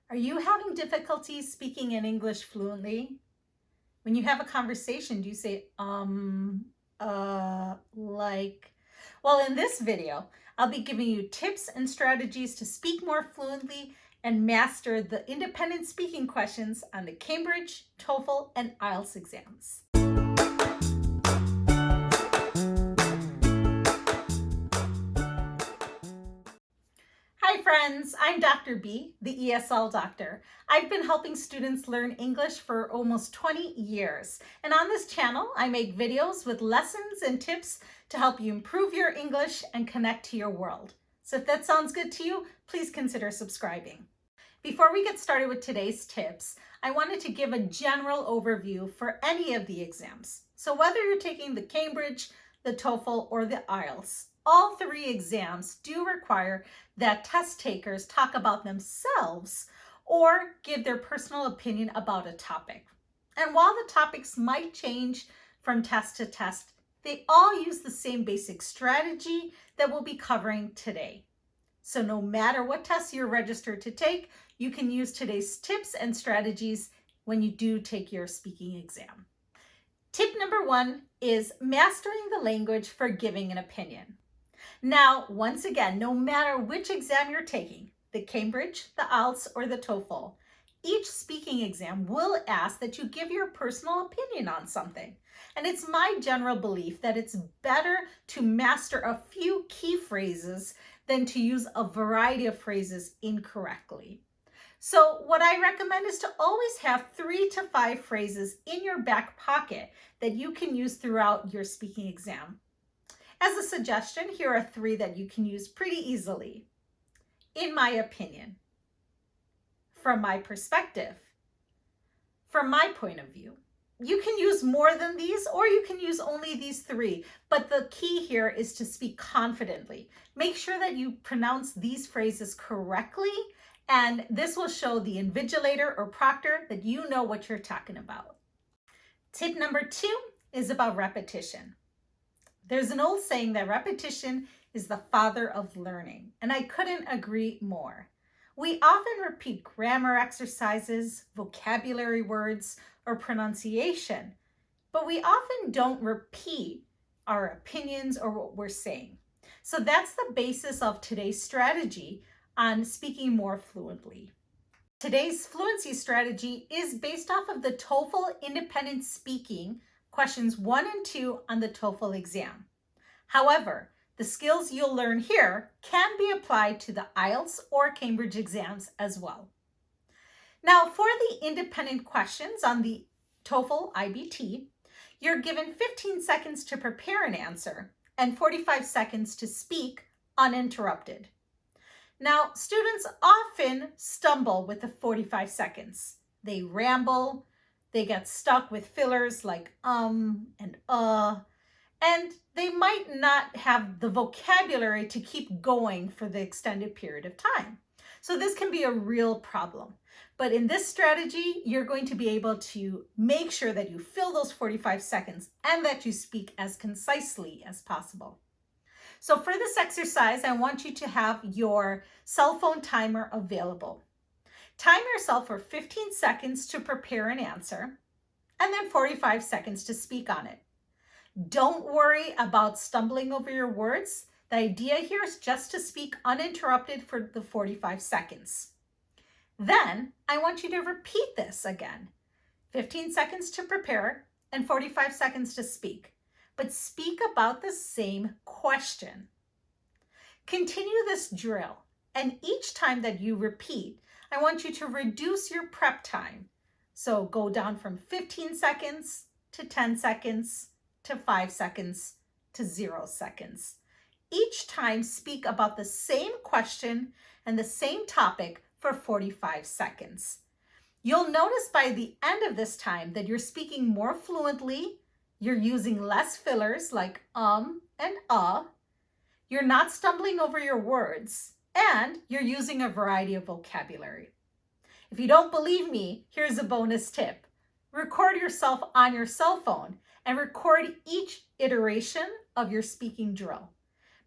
Are you having difficulty speaking in English fluently? When you have a conversation, do you say, like? Well, in this video, I'll be giving you tips and strategies to speak more fluently and master the independent speaking questions on the Cambridge, TOEFL, and IELTS exams. Hi friends, I'm Dr. B, the ESL doctor. I've been helping students learn English for almost 20 years. And on this channel, I make videos with lessons and tips to help you improve your English and connect to your world. So if that sounds good to you, please consider subscribing. Before we get started with today's tips, I wanted to give a general overview for any of the exams. So whether you're taking the Cambridge, the TOEFL, or the IELTS, all three exams do require that test takers talk about themselves or give their personal opinion about a topic. And while the topics might change from test to test, they all use the same basic strategy that we'll be covering today. So no matter what test you're registered to take, you can use today's tips and strategies when you do take your speaking exam. Tip number 1 is mastering the language for giving an opinion. Now, once again, no matter which exam you're taking, the Cambridge, the IELTS, or the TOEFL, each speaking exam will ask that you give your personal opinion on something. And it's my general belief that it's better to master a few key phrases than to use a variety of phrases incorrectly. So what I recommend is to always have 3 to 5 phrases in your back pocket that you can use throughout your speaking exam. As a suggestion, here are 3 that you can use pretty easily. In my opinion, from my perspective, from my point of view. You can use more than these, or you can use only these 3, but the key here is to speak confidently. Make sure that you pronounce these phrases correctly, and this will show the invigilator or proctor that you know what you're talking about. Tip number 2 is about repetition. There's an old saying that repetition is the father of learning, and I couldn't agree more. We often repeat grammar exercises, vocabulary words, or pronunciation, but we often don't repeat our opinions or what we're saying. So that's the basis of today's strategy on speaking more fluently. Today's fluency strategy is based off of the TOEFL independent speaking questions 1 and 2 on the TOEFL exam. However, the skills you'll learn here can be applied to the IELTS or Cambridge exams as well. Now, for the independent questions on the TOEFL IBT, you're given 15 seconds to prepare an answer and 45 seconds to speak uninterrupted. Now, students often stumble with the 45 seconds. They ramble, they get stuck with fillers like and they might not have the vocabulary to keep going for the extended period of time. So this can be a real problem. But in this strategy, you're going to be able to make sure that you fill those 45 seconds and that you speak as concisely as possible. So for this exercise, I want you to have your cell phone timer available. Time yourself for 15 seconds to prepare an answer, and then 45 seconds to speak on it. Don't worry about stumbling over your words. The idea here is just to speak uninterrupted for the 45 seconds. Then I want you to repeat this again. 15 seconds to prepare and 45 seconds to speak, but speak about the same question. Continue this drill, and each time that you repeat, I want you to reduce your prep time. So go down from 15 seconds to 10 seconds to 5 seconds to 0 seconds. Each time speak about the same question and the same topic for 45 seconds. You'll notice by the end of this time that you're speaking more fluently, you're using less fillers like and you're not stumbling over your words, and you're using a variety of vocabulary. If you don't believe me, here's a bonus tip. Record yourself on your cell phone and record each iteration of your speaking drill.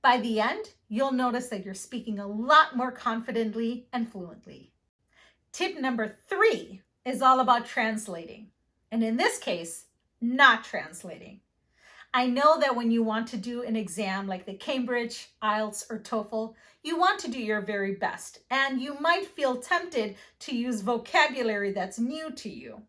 By the end, you'll notice that you're speaking a lot more confidently and fluently. Tip number 3 is all about translating. And in this case, not translating. I know that when you want to do an exam like the Cambridge, IELTS, or TOEFL, you want to do your very best, and you might feel tempted to use vocabulary that's new to you.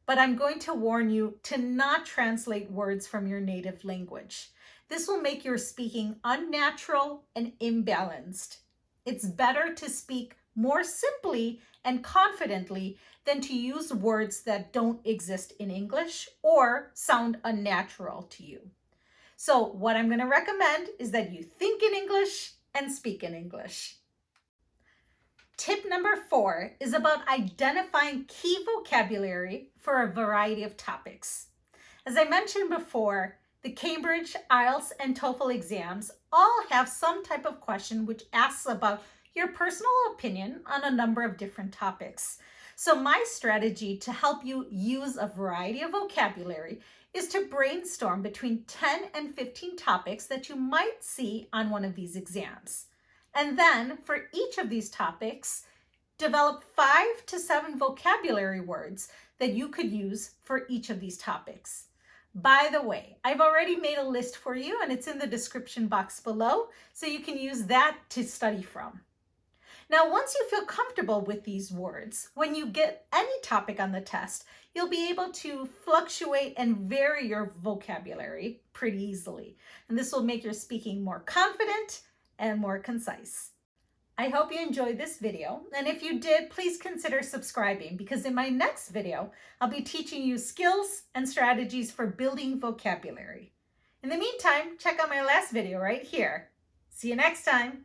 But I'm going to warn you to not translate words from your native language. This will make your speaking unnatural and imbalanced. It's better to speak more simply and confidently than to use words that don't exist in English or sound unnatural to you. So what I'm going to recommend is that you think in English and speak in English. Tip number 4 is about identifying key vocabulary for a variety of topics. As I mentioned before, the Cambridge, IELTS, and TOEFL exams all have some type of question which asks about your personal opinion on a number of different topics. So my strategy to help you use a variety of vocabulary is to brainstorm between 10 and 15 topics that you might see on one of these exams. And then for each of these topics, develop 5 to 7 vocabulary words that you could use for each of these topics. By the way, I've already made a list for you and it's in the description box below, so you can use that to study from. Now, once you feel comfortable with these words, when you get any topic on the test, you'll be able to fluctuate and vary your vocabulary pretty easily. And this will make your speaking more confident and more concise. I hope you enjoyed this video, and if you did, please consider subscribing, because in my next video, I'll be teaching you skills and strategies for building vocabulary. In the meantime, check out my last video right here. See you next time.